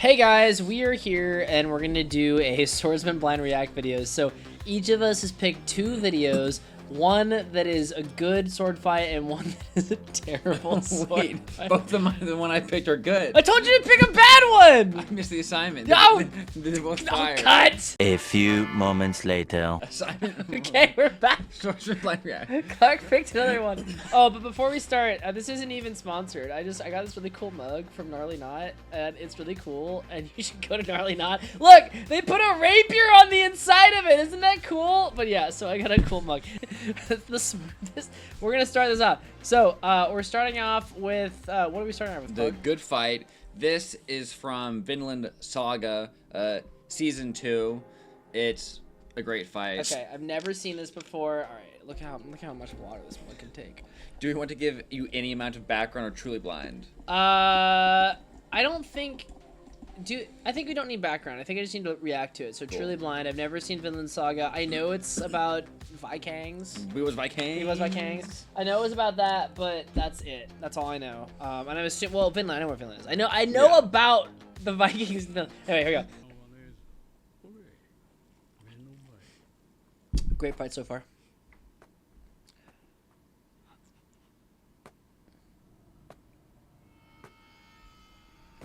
Hey guys, we are here and we're gonna do a Swordsman blind react video. So each of us has picked two videos, one that is a good sword fight and one that is a terrible sword fight. Both of them, the one I picked are good. I told you to pick a bad one! I missed the assignment. No! They're both No, fire. cut! A few moments later. Assignment. Okay, we're back. Swordsman blind react. Clark picked another one. Oh, but before we start, this isn't even sponsored. I got this really cool mug from Gnarly Knot, and it's really cool, and you should go to Gnarly Knot. Look, they put a rapier on the inside of it. Isn't that cool? But yeah, so I got a cool mug. We're gonna start this off. So we're starting off with what are we starting off with? The Good Fight. This is from Vinland Saga, season 2. It's a great fight. Okay, I've never seen this before. All right, look how much water this one can take. Do we want to give you any amount of background or truly blind? I don't think. I think we don't need background. I think I just need to react to it. So cool. Truly blind. I've never seen Vinland Saga. I know it's about Vikings. We was Vikings. He was Vikings. I know it was about that, but that's it. That's all I know. And I'm assuming. Well, Vinland. I know where Vinland is. I know yeah. About the Vikings. Anyway, here we go. Great fight so far.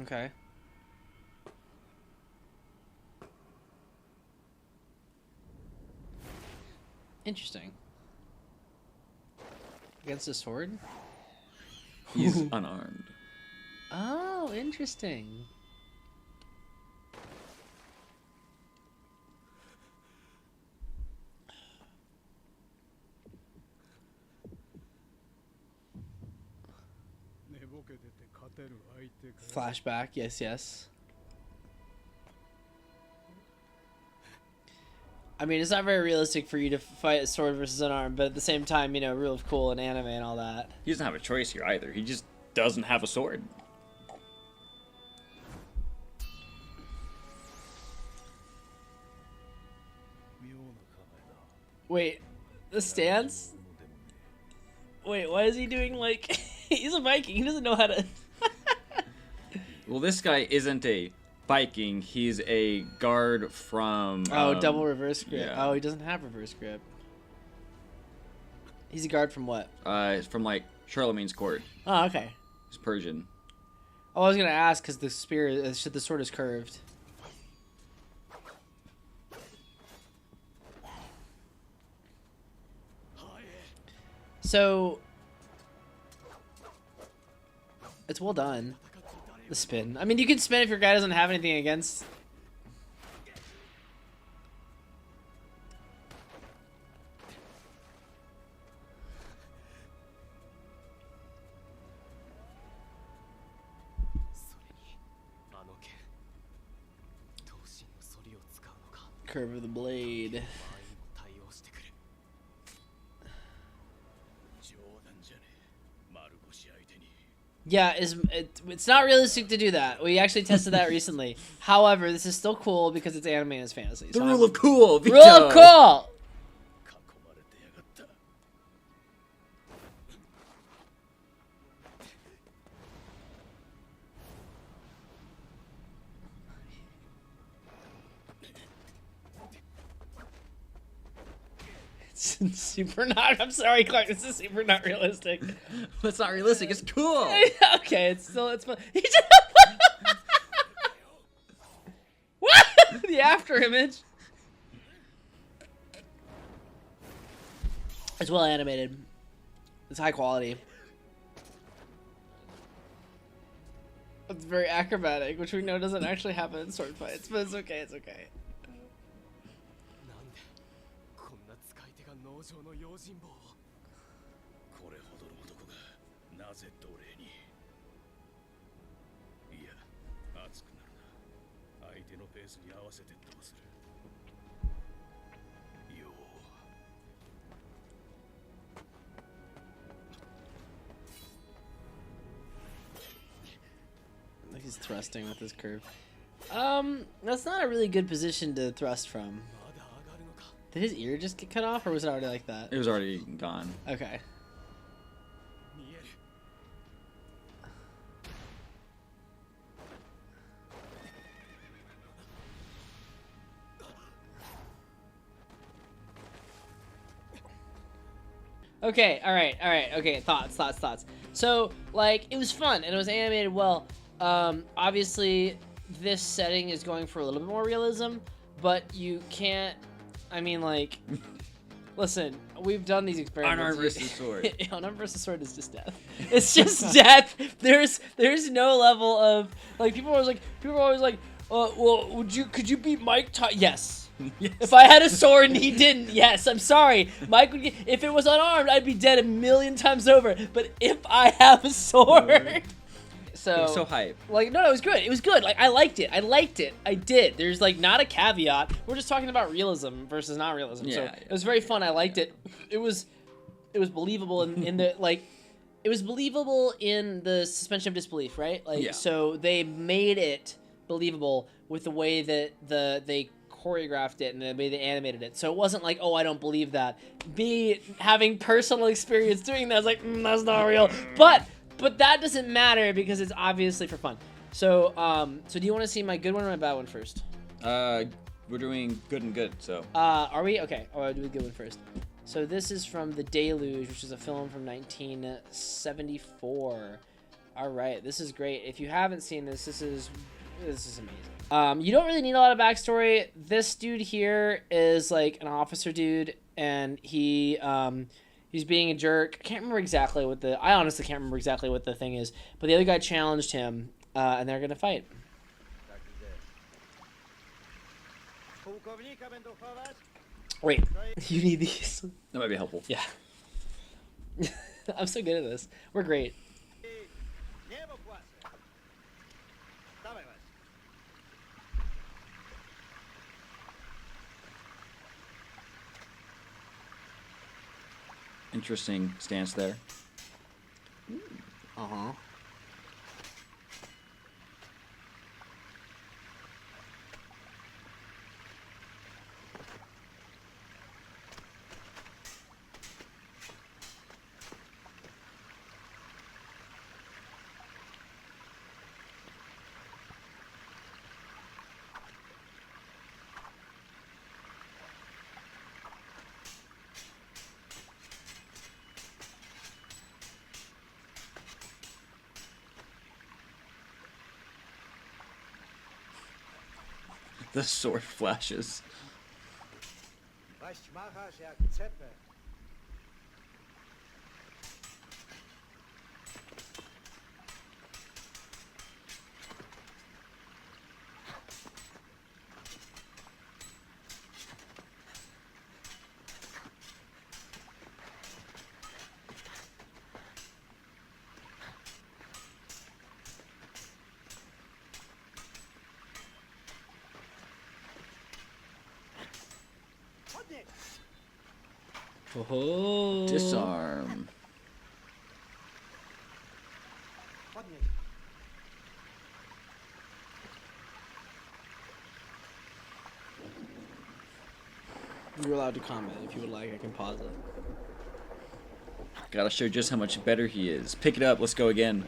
Okay. Interesting. Against a sword? He's unarmed. Oh, interesting. Flashback, yes. I mean, it's not very realistic for you to fight a sword versus an arm, but at the same time, you know, real cool and anime and all that. He doesn't have a choice here either. He just doesn't have a sword. Wait, the stance? Wait, why is he doing like... He's a Viking, he doesn't know how to... Well, this guy isn't a Viking. He's a guard from... double reverse grip. Yeah. Oh, he doesn't have reverse grip. He's a guard from what? From, like, Charlemagne's court. Oh, okay. He's Persian. Oh, I was going to ask because the the sword is curved. So... It's well done. The spin. I mean, you can spin if your guy doesn't have anything against. Curve of the blade. Yeah, it's not realistic to do that. We actually tested that recently. However, this is still cool because it's anime and it's fantasy. The rule of cool. Vito. Rule of cool. It's super not. I'm sorry, Clark. This is super not realistic. It's not realistic. It's cool. Okay, it's fun. He just what? The after image. It's well animated. It's high quality. It's very acrobatic, which we know doesn't actually happen in sword fights, but it's okay. It's okay. He's thrusting with his curve. That's not a really good position to thrust from. Did his ear just get cut off, or was it already like that? It was already gone. Okay. Okay, all right. Okay, thoughts. So, like, it was fun and it was animated well. Obviously, this setting is going for a little bit more realism, but you can't. I mean, like, listen, we've done these experiments. Unarmed versus sword. Unarmed versus sword is just death. It's just death. There's no level of like people are always like, well, could you beat Mike? Yes. Yes. If I had a sword and he didn't, yes, I'm sorry. Mike would if it was unarmed, I'd be dead a million times over. But if I have a sword, so hype. Like, no, it was good. It was good. Like, I liked it. I did. There's like not a caveat. We're just talking about realism versus not realism. Yeah, So yeah. it was very fun. I liked it. It was believable in the like. It was believable in the suspension of disbelief, right? Like, Yeah. so they made it believable with the way that they choreographed it and the way they animated it. So it wasn't like, oh, I don't believe that. Me having personal experience doing that, I was like, that's not real. But that doesn't matter because it's obviously for fun. So so do you want to see my good one or my bad one first? We're doing good and good, so. Are we? Okay. Oh, I'll do the good one first. So this is from The Deluge, which is a film from 1974. All right, this is great. If you haven't seen this, this is amazing. You don't really need a lot of backstory. This dude here is like an officer dude, and he's being a jerk. I can't remember exactly I honestly can't remember exactly what the thing is, but the other guy challenged him, and they're gonna fight. Wait, you need these? That might be helpful. Yeah. I'm so good at this. We're great. Interesting stance there. Uh-huh. The sword flashes. Oh. Disarm. You're allowed to comment if you would like. I can pause it. Gotta show just how much better he is. Pick it up. Let's go again.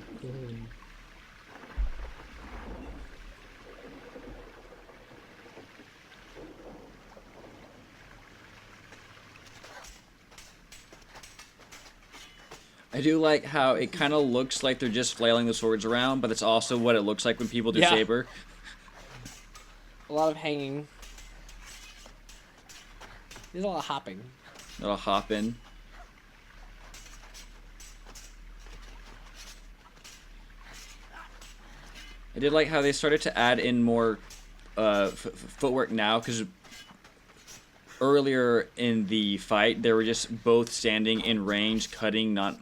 I do like how it kind of looks like they're just flailing the swords around, but it's also what it looks like when people do Yeah. saber. A lot of hanging. There's a lot of hopping. They'll hop in. I did like how they started to add in more footwork now, because earlier in the fight they were just both standing in range, cutting, not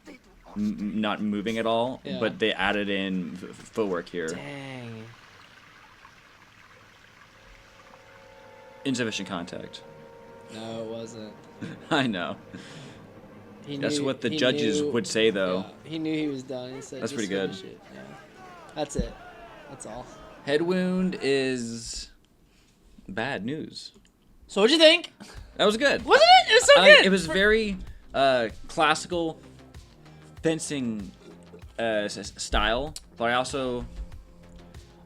moving at all. Yeah. But they added in footwork here. Dang. Insufficient contact. No, it wasn't. I know. That's what the judges would say, though. Yeah, he knew he was done. He said, That's "Just pretty good." finish it." Yeah. That's it. That's all. Head wound is bad news. So what'd you think? That was good. Wasn't it? It was so good. It was very classical fencing style, but I also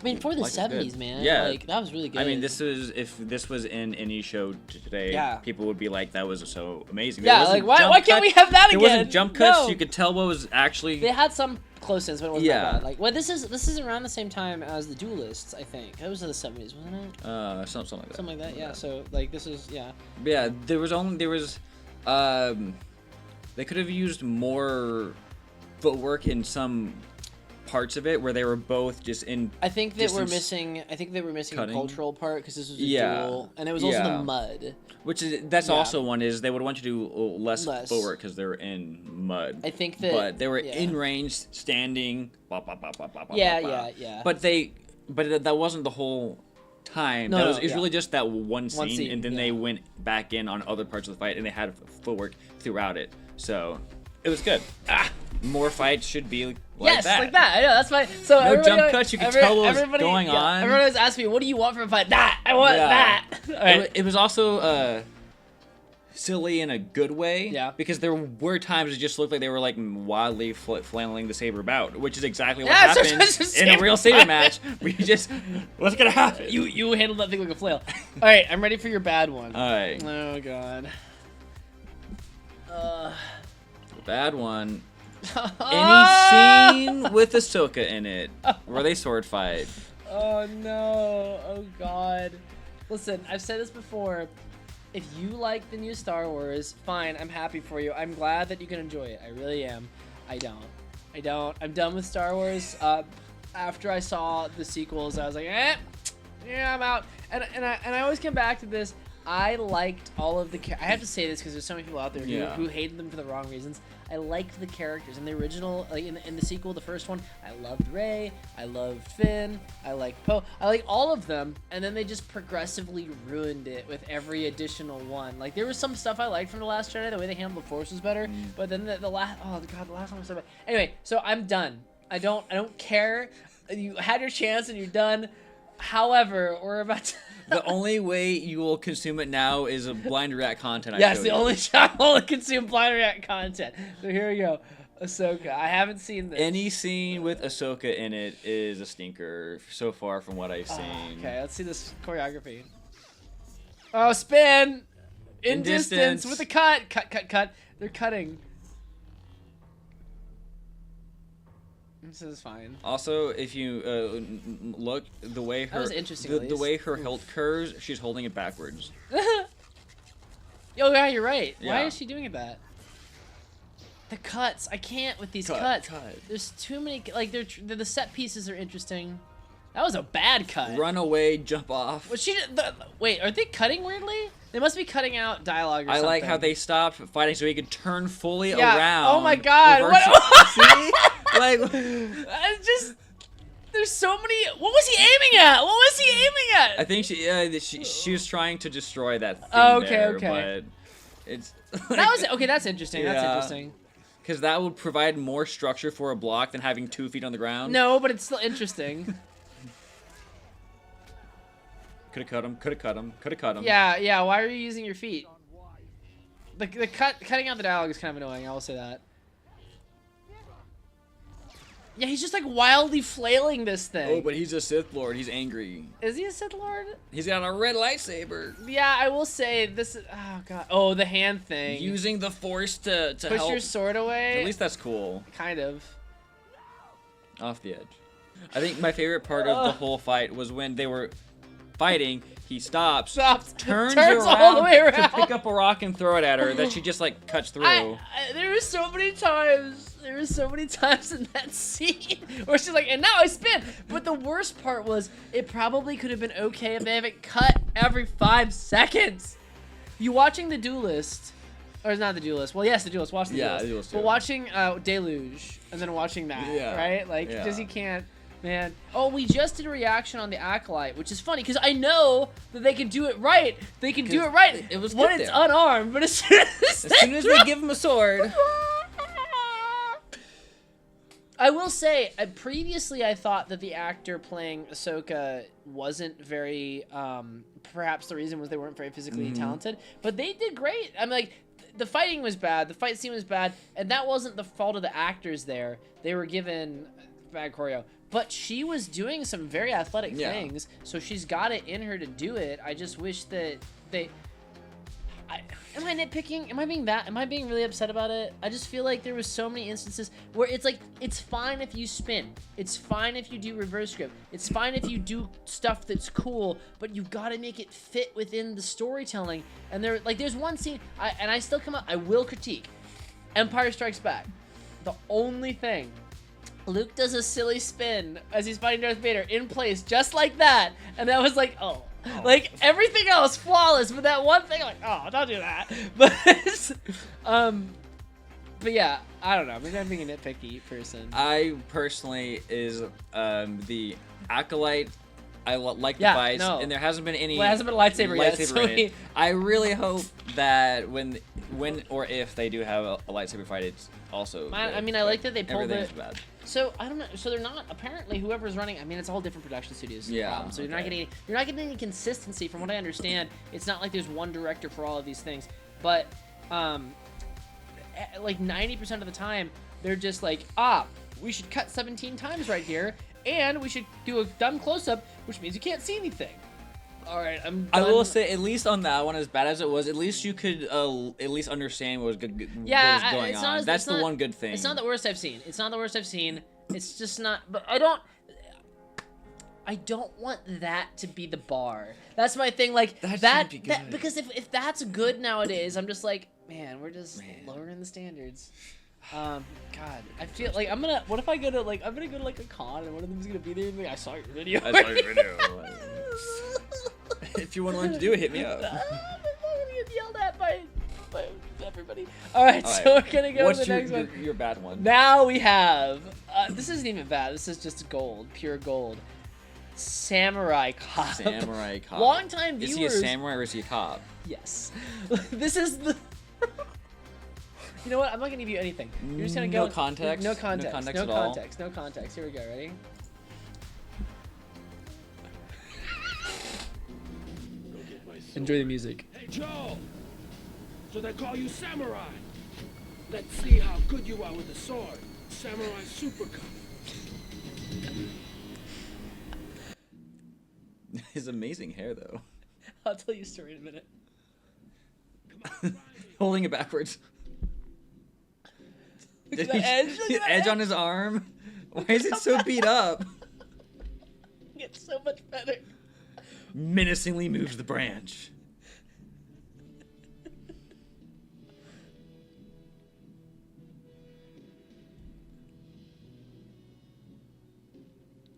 mean, for the Like, it's good. 70s, man. Yeah. Like, that was really good. I mean, if this was in any show today, Yeah. people would be like, that was so amazing. Yeah, There like, wasn't why jump can't we cut- have that There again? wasn't jump cuts. No. You could tell what was actually. They had some close-ins, but it wasn't Yeah. that bad. Like, well, this is around the same time as the Duelists, I think. That was in the 70s, wasn't it? Something like that. Something like that, yeah. So, like, this is, yeah. Yeah, there was. They could have used more footwork in some parts of it where they were both just in. I think that we're distance missing. I think they were missing cutting. the cultural part because this was a Yeah. duel, and it was also Yeah. the mud. That's Yeah. also one is they would want you to do less Less. footwork because they're in mud. I think that. But they were yeah. in range, standing. Blah, blah, blah, blah, blah, blah, Yeah, blah, blah. yeah. But that wasn't the whole time. No, That no, was, it was yeah. really just that one scene, and then yeah. they went back in on other parts of the fight, and they had footwork throughout it. So it was good. More fights should be like Yes, that. like that. I know, that's fine. So No everybody- jump cuts, you can tell what was going on. Everyone always asks me, "What do you want from a fight?" That I want Yeah. that. All right. It was also silly in a good way. Yeah. Because there were times it just looked like they were like wildly flailing the saber about, which is exactly what Yeah, it's happens just a in a saber real saber fight. match. We just what's gonna happen? You handled that thing like a flail. All right, I'm ready for your bad one. All right, Oh god. bad one. Any scene with Ahsoka in it where they sword fight? Oh no. Oh god. Listen, I've said this before. If you like the new Star Wars, fine, I'm happy for you. I'm glad that you can enjoy it. I really am. I don't. I'm done with Star Wars. After I saw the sequels, I was like, yeah, I'm out. And I always come back to this. I liked all of the. I have to say this because there's so many people out there who hated them for the wrong reasons. I liked the characters in the original, like in the sequel, the first one. I loved Rey. I loved Finn. I liked Poe. I like all of them, and then they just progressively ruined it with every additional one. Like there was some stuff I liked from the Last Jedi. The way they handled the Force was better, but then the last. Oh god, the last one was so bad. Anyway, so I'm done. I don't care. You had your chance and you're done. However, we're about to. The only way you will consume it now is a blind react content. Yes, the only shot will consume blind react content. So here we go. Ahsoka. I haven't seen this. Any scene with Ahsoka in it is a stinker so far from what I've seen. Okay, let's see this choreography. Oh, spin! In distance distance. with a cut. Cut. They're cutting. This is fine. Also, if you look, the way That her was interesting, the at least. way her hilt curves, she's holding it backwards. Oh yeah, you're right. Why Yeah. is she doing that? The cuts. I can't with these Cut, cuts. cut. There's too many. Like the set pieces are interesting. That was a bad cut. Run away, jump off. Was she? Wait, are they cutting weirdly? They must be cutting out dialogue or I something. like how they stopped fighting so he could turn fully Yeah. around. Oh my god. reverse What? See? Like, It's just. There's so many. What was he aiming at? What was he aiming at? I think she was trying to destroy that thing Oh, okay, there, okay. but it's That was okay. That's interesting. That's Yeah. interesting. because that would provide more structure for a block than having 2 feet on the ground. No, but it's still interesting. Could have cut him. Could have cut him. Could have cut him. Yeah. Why are you using your feet? The cutting out the dialogue is kind of annoying. I will say that. Yeah, he's just like wildly flailing this thing. Oh, but he's a Sith Lord. He's angry. Is he a Sith Lord? He's got a red lightsaber. Yeah, I will say this is. Oh god. Oh, the hand thing. Using the Force to Push help. your sword away. At least that's cool. Kind of. Off the edge. I think my favorite part of the whole fight was when they were fighting. He stops, turns around, all the way around to pick up a rock and throw it at her. That she just like cuts through. There were so many times. There were so many times in that scene where she's like, and now I spin. But the worst part was, it probably could have been okay if they haven't cut every 5 seconds. You watching The Duelist, or not The Duelist? Well, yes, The Duelist. Watch The Duelist. The Duelist, But too. watching Deluge and then watching that, Yeah, right? Like, yeah. just you can't. Man. Oh, we just did a reaction on the Acolyte, which is funny because I know that they can do it right. They can do it right. it was when good it's there. unarmed, but as soon as they give him a sword. I will say, previously I thought that the actor playing Ahsoka wasn't very. Perhaps the reason was they weren't very physically talented, but they did great. I mean, like. The fighting was bad. The fight scene was bad, and that wasn't the fault of the actors there. They were given bad choreo. But she was doing some very athletic Yeah. things, so she's got it in her to do it. I just wish that they. Am I nitpicking? Am I being really upset about it? I just feel like there was so many instances where it's like, it's fine if you spin. It's fine if you do reverse grip. It's fine if you do stuff that's cool, but you gotta make it fit within the storytelling. And there's one scene, I will critique Empire Strikes Back. The only thing, Luke does a silly spin as he's fighting Darth Vader in place, just like that. And that was like, oh. Like, everything else flawless, but that one thing, like, oh, don't do that. But yeah, I don't know. Maybe I'm being a nitpicky person. I personally is the Acolyte. I like the fights, and there hasn't been any. Well, it hasn't been a lightsaber yet. So in it. I really hope that when or if they do have a lightsaber fight, it's also. I mean, I like that they pulled it. Bad. So I don't know. So they're not apparently whoever's running. I mean, it's all different production studios. Yeah. So you're not getting any consistency from what I understand. It's not like there's one director for all of these things, but like 90% of the time they're just like, we should cut 17 times right here, and we should do a dumb close-up, which means you can't see anything. All right, I'm done. I will say, at least on that one, as bad as it was, at least you could at least understand what was going on. That's the one good thing. It's not the worst I've seen. It's just not. But I don't want that to be the bar. That's my thing. Like that because if that's good nowadays, I'm just like, man, we're just lowering the standards. God, I feel like what if I go to I'm gonna go to like a con and one of them's gonna be there and be like, I saw your video. If you want to learn to do it, hit me up. I'm gonna get yelled at by everybody. All right, so we're gonna go to the next one. Your bad one? Now we have. This isn't even bad. This is just gold, pure gold. Samurai Cop. Samurai Cop. Long-time viewers. Is he a samurai or is he a cop? Yes. This is the. You know what? I'm not gonna give you anything. You're just gonna go. No context. No context. No context No at all. context. No context. Here we go. Ready? Enjoy the music. Hey, Joe! So they call you Samurai. Let's see how good you are with the sword. Samurai Super Cup. His amazing hair, though. I'll tell you a story in a minute. Holding it backwards. Look at the edge. Look at the edge on his arm. Why is it so beat up? It's so much better. Menacingly moves the branch.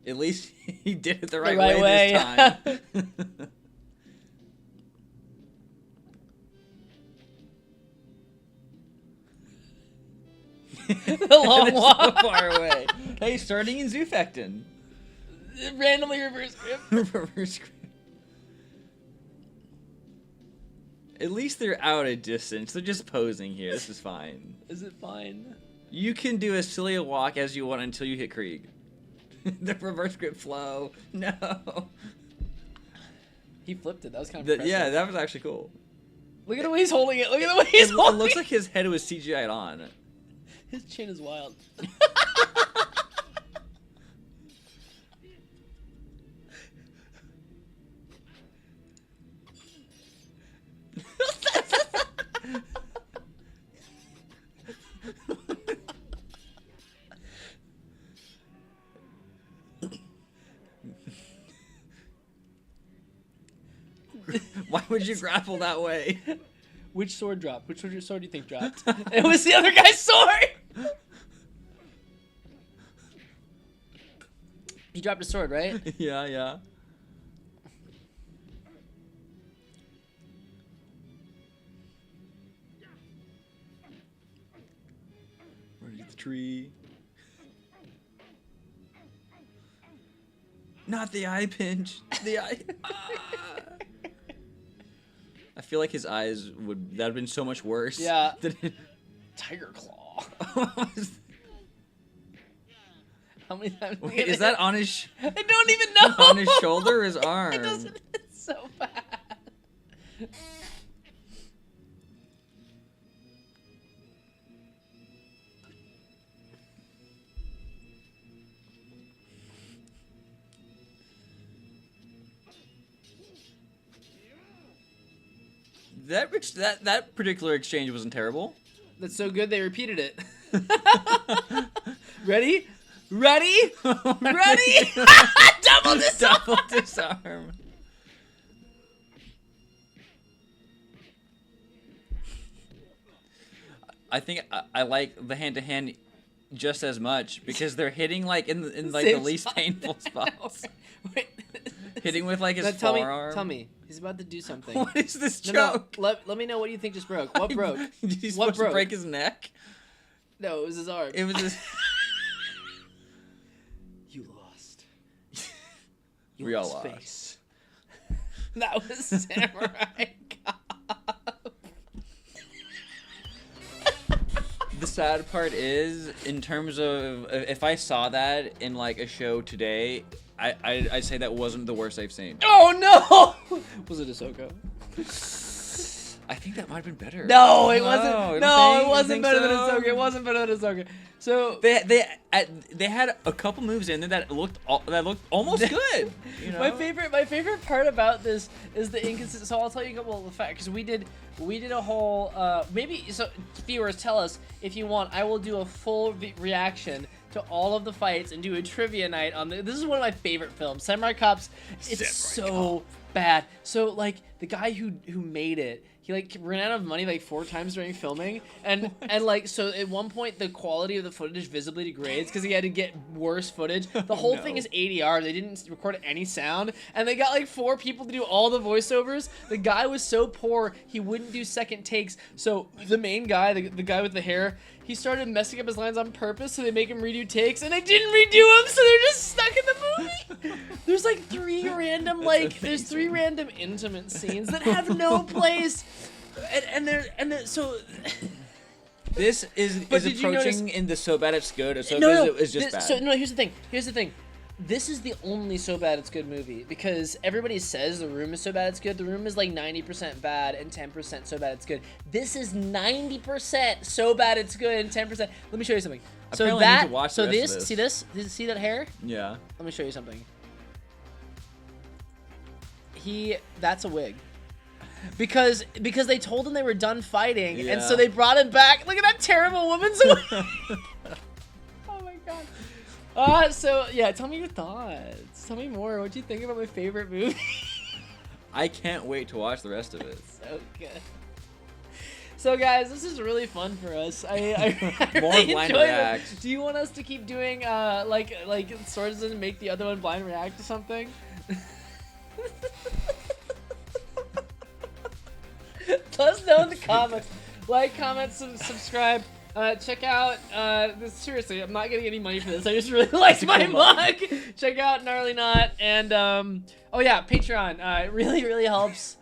At least he did it the right way this time. The long walk. So far away. Hey, starting in Zufectin. Randomly reverse grip. Reverse grip. At least they're out a distance. They're just posing here. This is fine. Is it fine? You can do as silly a walk as you want until you hit Krieg. The reverse grip flow. No. He flipped it. That was kind of impressive. Yeah, that was actually cool. Look at the way he's holding it. Look at the way he's holding it. It looks like his head was CGI'd on. His chin is wild. Why would you grapple that way? Which sword dropped? Which sword do you think dropped? It was the other guy's sword! He dropped a sword, right? Yeah. Ready the tree. Not the eye pinch. The eye. I feel like his eyes would have been so much worse. Yeah. Tiger Claw. How many times? Wait, is that on his? I don't even know. On his shoulder or his arm? It doesn't. It's so bad. That particular exchange wasn't terrible. That's so good they repeated it. Ready? Ready? Ready? Double disarm! Double disarm. I think I like the hand-to-hand just as much because they're hitting like in like the least painful spots. Wait. Hitting with like his No, forearm. Tell me. He's about to do something. What is this No, joke? let me know what you think just broke. What broke? Did he What supposed broke? to break his neck? No, it was his arm. It was his... You lost. We all lost lost. face. That was Samurai Cop. The sad part is, in terms of if I saw that in like a show today, I'd say that wasn't the worst I've seen. Oh no! Was it Ahsoka? I think that might have been better. No, it wasn't. you don't No, think? it You wasn't think better than so? Ahsoka. It wasn't better than Ahsoka. So They had a couple moves in there that looked almost good. You know? my favorite part about this is the inconsistent. So I'll tell you a couple of the facts because we did a whole maybe so viewers tell us if you want. I will do a full reaction to all of the fights and do a trivia night on this is one of my favorite films, Samurai Cops. It's so bad. So like the guy who made it, he like ran out of money like 4 times during filming, and like so at one point the quality of the footage visibly degrades because he had to get worse footage. The whole thing is ADR. They didn't record any sound, and they got like 4 people to do all the voiceovers. The guy was so poor he wouldn't do second takes. So the main guy, the guy with the hair, he started messing up his lines on purpose so they make him redo takes, and they didn't redo them, so they're just stuck in the movie. There's like 3 random there's 3 random intimate scenes that have no place, and so. This is But did you approaching in the so bad it's good. So No, it's just bad. So no, here's the thing. This is the only so bad it's good movie because everybody says The Room is so bad it's good. The Room is like 90% bad and 10% so bad it's good. This is 90% so bad it's good and 10%. Let me show you something. So Apparently I need to watch the rest of this. See that hair? Yeah. Let me show you something. That's a wig. Because they told him they were done fighting, and so they brought him back. Look at that terrible woman's wig. Oh my god. So yeah, tell me your thoughts. Tell me more. What do you think about my favorite movie? I can't wait to watch the rest of it. So good. So guys, this is really fun for us. I More really blind enjoy reacts. this. Do you want us to keep doing like Swordsman and make the other one blind react to something? Let us know in the comments. Like, comment, subscribe. Check out this. Seriously, I'm not getting any money for this. I just really liked my mug. Check out Gnarly Knot and oh yeah, Patreon. It really helps.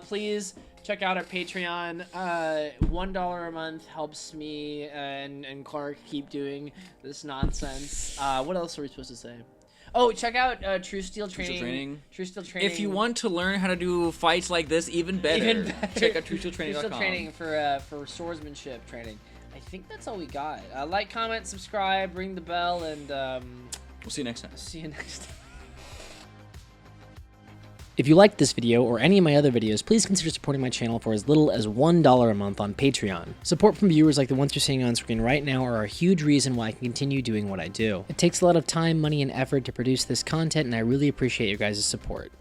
Please check out our Patreon. $1 a month helps me and Clark keep doing this nonsense. What else are we supposed to say? Oh, check out True Steel Training. True Steel Training. If you want to learn how to do fights like this even better, check out True TrueSteelTraining.com. Steel Training for swordsmanship training. I think that's all we got. Like, comment, subscribe, ring the bell, and We'll see you next time. see you next time. If you liked this video or any of my other videos, please consider supporting my channel for as little as $1 a month on Patreon. Support from viewers like the ones you're seeing on screen right now are a huge reason why I can continue doing what I do. It takes a lot of time, money, and effort to produce this content, and I really appreciate your guys' support.